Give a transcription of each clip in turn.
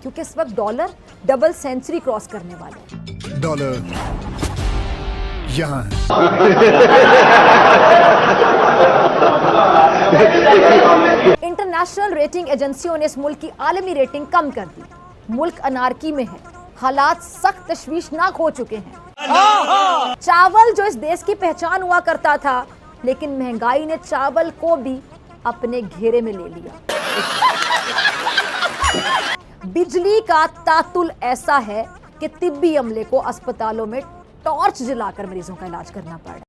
क्योंकि इस वक्त डॉलर डबल सेंचुरी क्रॉस करने वाला है। डॉलर यहाँ इंटरनेशनल रेटिंग एजेंसियों ने इस मुल्क की आलमी रेटिंग कम कर दी। मुल्क अनारकी में है, हालात सख्त तशवीशनाक हो चुके हैं। चावल जो इस देश की पहचान हुआ करता था, लेकिन महंगाई ने चावल को भी अपने घेरे में ले लिया। बिजली का तातुल ऐसा है कि तिब्बी अमले को अस्पतालों में टॉर्च जलाकर मरीजों का इलाज करना पड़ा।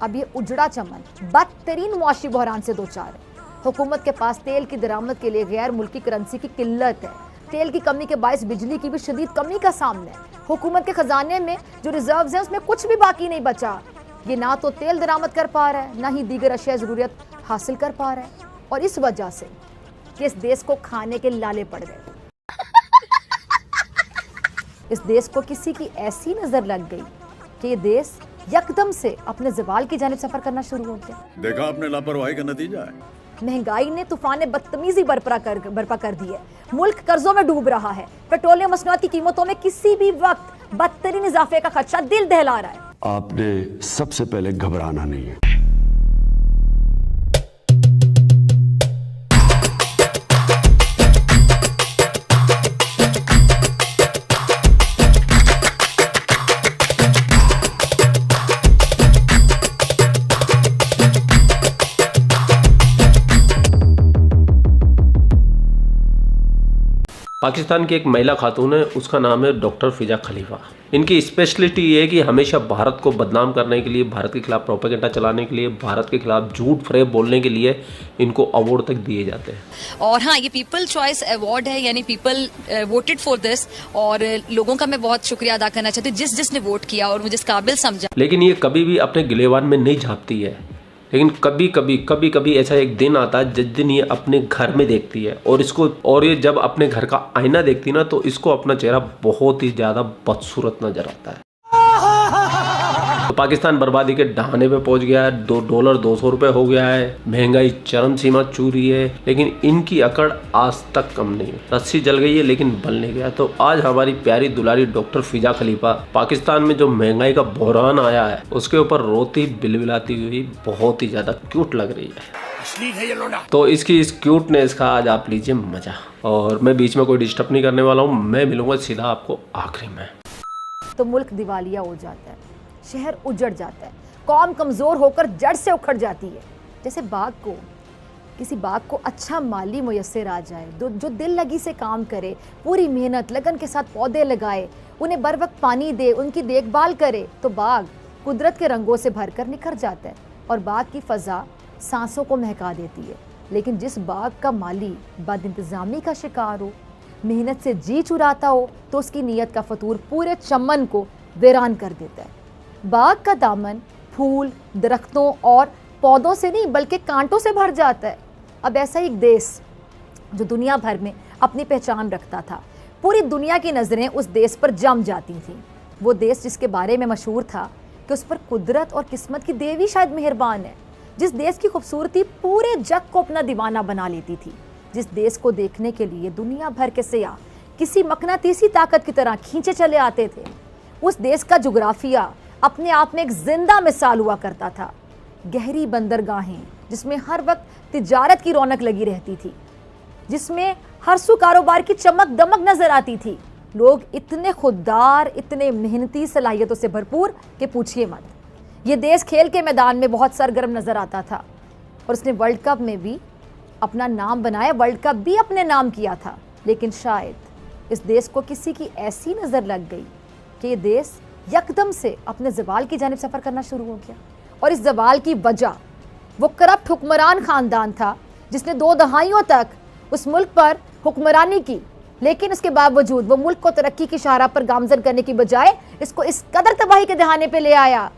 अब ये उजड़ा चमन बदतरीन मुआशी बहरान से दो चार है। हुकूमत के पास तेल की दरामद के लिए गैर मुल्की करेंसी की किल्लत है। तेल की कमी के बायस बिजली की भी शदीद कमी का सामना है। हुकूमत के खजाने में जो रिजर्व्स हैं उसमें कुछ भी बाकी नहीं बचा। ये ना तो तेल दरामद कर पा रहा है, ना ही दीगर अशिया ज़रूरियत हासिल कर पा रहा है, और इस वजह से कि इस देश को खाने के लाले पड़ गए। इस देश को किसी की ऐसी नजर लग गई कि ये देश यकदम से अपने ज़वाल की जानिब सफर करना शुरू हो गया। देखा आपने लापरवाही का नतीजा है। महंगाई ने तूफान बदतमीजी बर्पा कर दी है। मुल्क कर्जों में डूब रहा है। पेट्रोलियम मसनूआत की कीमतों में किसी भी वक्त बदतरीन इजाफे का खदशा दिल दहला रहा है। आपने सबसे पहले घबराना नहीं है। पाकिस्तान की एक महिला खातून है, उसका नाम है डॉक्टर फिजा खलीफा। इनकी स्पेशलिटी ये है कि हमेशा भारत को बदनाम करने के लिए, भारत के खिलाफ प्रोपेगेंडा चलाने के लिए, भारत के खिलाफ झूठ फरेब बोलने के लिए इनको अवार्ड तक दिए जाते हैं। और हाँ, ये पीपल चॉइस अवार्ड है, यानी पीपल वोटेड फॉर दिस, और लोगों का मैं बहुत शुक्रिया अदा करना चाहती हूँ जिसने वोट किया और मुझे इस काबिल समझा। लेकिन ये कभी भी अपने गिलेवान में नहीं झाँकती है। लेकिन कभी कभी ऐसा एक दिन आता है जिस दिन ये अपने घर में देखती है और ये जब अपने घर का आईना देखती है ना, तो इसको अपना चेहरा बहुत ही ज़्यादा बदसूरत नजर आता है। तो पाकिस्तान बर्बादी के डहाने पे पहुंच गया है। $2 200 हो गया है। महंगाई चरम सीमा छू रही है, लेकिन इनकी अकड़ आज तक कम नहीं है। रस्सी जल गई है लेकिन बल नहीं गया। तो आज हमारी प्यारी दुलारी डॉक्टर फिजा खलीफा पाकिस्तान में जो महंगाई का बहरान आया है उसके ऊपर रोती बिलबिलाती हुई बहुत ही ज्यादा क्यूट लग रही है। तो इसकी इस क्यूटनेस का आज आप लीजिए मजा। और मैं बीच में कोई डिस्टर्ब नहीं करने वाला हूँ, मैं मिलूंगा सीधा आपको आखिरी में। तो मुल्क दिवालिया हो जाता है, शहर उजड़ जाता है, कौम कमज़ोर होकर जड़ से उखड़ जाती है। जैसे किसी बाग को अच्छा माली मुयस्सर आ जाए, जो दिल लगी से काम करे, पूरी मेहनत लगन के साथ पौधे लगाए, उन्हें बर वक्त पानी दे, उनकी देखभाल करे, तो बाग कुदरत के रंगों से भरकर निखर जाता है और बाग की फ़ज़ा सांसों को महका देती है। लेकिन जिस बाग का माली बदइंतज़ामी का शिकार हो, मेहनत से जी चुराता हो, तो उसकी नीयत का फतूर पूरे चमन को वीरान कर देता है। बाग का दामन फूल, दरख्तों और पौधों से नहीं बल्कि कांटों से भर जाता है। अब ऐसा एक देश जो दुनिया भर में अपनी पहचान रखता था, पूरी दुनिया की नज़रें उस देश पर जम जाती थीं। वो देश जिसके बारे में मशहूर था कि उस पर कुदरत और किस्मत की देवी शायद मेहरबान है, जिस देश की खूबसूरती पूरे जग को अपना दीवाना बना लेती थी, जिस देश को देखने के लिए दुनिया भर के सयाह किसी मकनातीसी ताकत की तरह खींचे चले आते थे। उस देश का जुग्राफिया अपने आप में एक जिंदा मिसाल हुआ करता था। गहरी बंदरगाहें जिसमें हर वक्त तिजारत की रौनक लगी रहती थी, जिसमें हर सू कारोबार की चमक दमक नजर आती थी। लोग इतने खुददार, इतने मेहनती, सलाहियतों से भरपूर कि पूछिए मत। ये देश खेल के मैदान में बहुत सरगर्म नजर आता था और उसने वर्ल्ड कप में भी अपना नाम बनाया, वर्ल्ड कप भी अपने नाम किया था। लेकिन शायद इस देश को किसी की ऐसी नज़र लग गई कि ये देश यकदम से अपने ज़वाल की जानिब सफ़र करना शुरू हो गया। और इस ज़वाल की वजह वो करप्ट हुक्मरान ख़ानदान था जिसने 2 दहाइयों तक उस मुल्क पर हुक्मरानी की, लेकिन उसके बावजूद वो मुल्क को तरक्की की शाहराह पर गामजन करने की बजाय इसको इस कदर तबाही के दहाने पे ले आया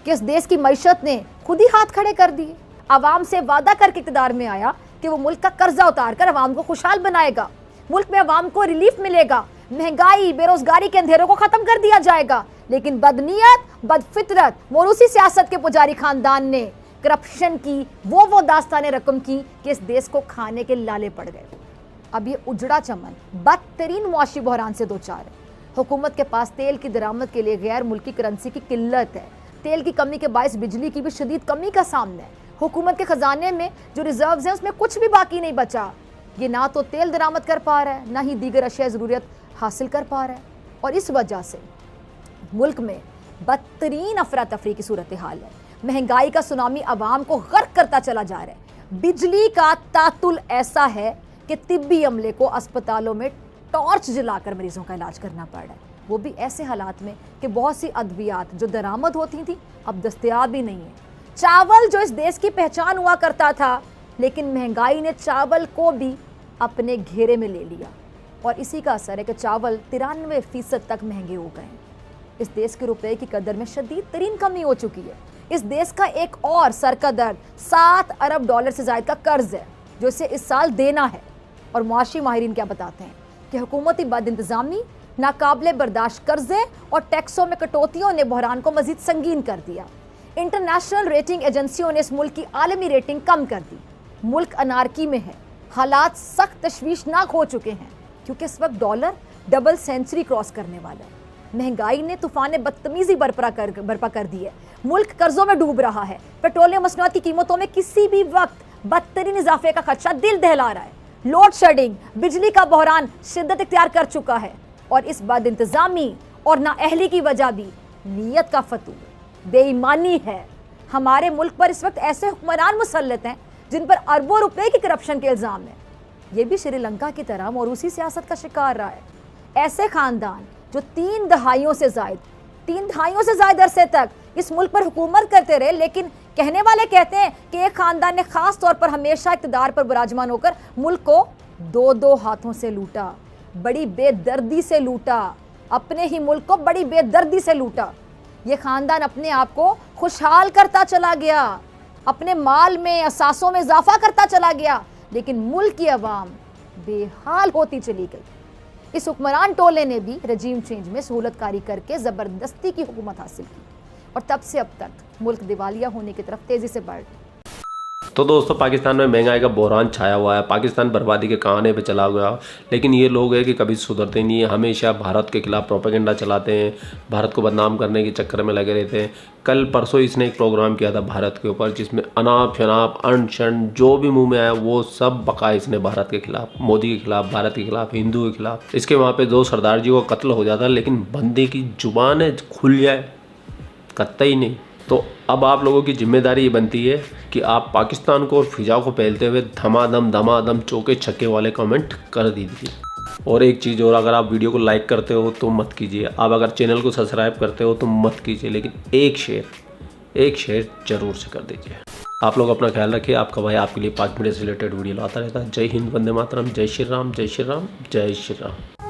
कि उस देश की मईशत ने खुद ही हाथ खड़े कर दिए। आवाम से वादा करके इक़्तिदार में आया कि वो मुल्क का कर्जा उतार कर आवाम को खुशहाल बनाएगा, मुल्क में आवाम को रिलीफ मिलेगा, महंगाई बेरोजगारी के अंधेरों को खत्म कर दिया जाएगा। लेकिन बदनीयत, बदफितरत, मोरूसी सियासत के पुजारी खानदान ने करप्शन की, वो दास्ताने रकम की कि इस देश को खाने के लाले पड़ गए। अब ये उजड़ा चमन बदतरीन मुआशी बहरान से दो चार है। हुकूमत के पास तेल की दरामद के लिए गैर मुल्की करेंसी की किल्लत है। तेल की कमी के बायस बिजली की भी शदीद कमी का सामना है। हुकूमत के खजाने में जो रिजर्व्स हैं उसमें कुछ भी बाकी नहीं बचा। ये ना तो तेल दरामद कर पा रहा है, ना ही दीगर अशिया ज़रूरियत हासिल कर पा रहा है, और इस वजह से मुल्क में बदतरीन अफरा तफरी की सूरत हाल है। महंगाई का सुनामी आवाम को गर्क करता चला जा रहा है। बिजली का तातुल ऐसा है कि तिब्बी अमले को अस्पतालों में टॉर्च जलाकर मरीजों का इलाज करना पड़ रहा है, वो भी ऐसे हालात में कि बहुत सी अद्वियात जो दरामद होती थी अब दस्तयाब ही नहीं है। चावल जो इस देश की पहचान हुआ करता था, लेकिन महंगाई ने चावल को भी अपने घेरे में ले लिया, और इसी का असर है कि चावल 93% तक महंगे हो गए। इस देश के रुपए की कदर में शदीद तरीन कमी हो चुकी है। इस देश का एक और सर का दर्द $7 अरब से ज़ायद का कर्ज है जो इसे इस साल देना है। और मुआशी माहिरीन क्या बताते हैं कि हुकूमती बद इंतज़ामी, नाकाबिले बर्दाश्त कर्जे और टैक्सों में कटौतियों ने बहरान को मजीद संगीन कर दिया। इंटरनेशनल रेटिंग एजेंसियों ने इस मुल्क की आलमी रेटिंग कम कर दी। मुल्क अनारकी में है, हालात सख्त तशवीशनाक हो चुके हैं क्योंकि इस वक्त डॉलर डबल सेंचुरी क्रॉस करने वाला है। महंगाई ने तूफान बदतमीजी बर्पा कर दी है। मुल्क कर्जों में डूब रहा है। पेट्रोलियम मसनूआत की कीमतों में किसी भी वक्त बदतरीन इजाफे का खदशा दिल दहला रहा है। लोड शेडिंग, बिजली का बहरान शिद्दत इख्तियार कर चुका है, और इस बद इंतजामी और नाअहली की वजह भी नीयत का फतूर, बेईमानी है। हमारे मुल्क पर इस वक्त ऐसे हुक्मरान मुसल्लत हैं जिन पर अरबों रुपए की करप्शन के इल्ज़ाम है। ये भी श्रीलंका की तरह मौरूसी सियासत का शिकार रहा है। ऐसे खानदान जो 3 दहाइयों से ज़ायद अरसे तक इस मुल्क पर हुकूमत करते रहे, लेकिन कहने वाले कहते हैं कि एक खानदान ने खास तौर पर हमेशा इक़्तिदार पर विराजमान होकर मुल्क को 2-2 हाथों से लूटा, बड़ी बेदर्दी से लूटा, अपने ही मुल्क को बड़ी बेदर्दी से लूटा। ये खानदान अपने आप को खुशहाल करता चला गया, अपने माल में, असासों में इजाफा करता चला गया, लेकिन मुल्क की आवाम बेहाल होती चली गई। इस हुक्मरान टोले ने भी रजीम चेंज में सहूलतकारी करके ज़बरदस्ती की हुकूमत हासिल की, और तब से अब तक मुल्क दिवालिया होने की तरफ तेज़ी से बढ़ रहा है। तो दोस्तों, पाकिस्तान में महंगाई का बहरान छाया हुआ है। पाकिस्तान बर्बादी के कहाने पे चला गया, लेकिन ये लोग हैं कि कभी सुधरते नहीं है। हमेशा भारत के खिलाफ प्रोपेगेंडा चलाते हैं, भारत को बदनाम करने के चक्कर में लगे रहते हैं। कल परसों इसने एक प्रोग्राम किया था भारत के ऊपर, जिसमें अनाप शनाप अन शन जो भी मुंह में आया वो सब बका इसने भारत के खिलाफ, मोदी के खिलाफ, भारत के खिलाफ, हिंदू के खिलाफ। इसके वहाँ पे 2 सरदार जी को कत्ल हो जाता, लेकिन बंदे की जुबान है खुल जाए कतई नहीं। तो अब आप लोगों की जिम्मेदारी ये बनती है कि आप पाकिस्तान को और फिजा को पहलते हुए धमाधम चौके छक्के वाले कमेंट कर दीजिए। और एक चीज़ और, अगर आप वीडियो को लाइक करते हो तो मत कीजिए, आप अगर चैनल को सब्सक्राइब करते हो तो मत कीजिए, लेकिन एक शेयर जरूर से कर दीजिए। आप लोग अपना ख्याल रखिए। आपका भाई आपके लिए 5 मिनट से रिलेटेड वीडियो लाता रहता है। जय हिंद, वंदे मातरम, जय श्री राम, जय श्री राम, जय श्री राम।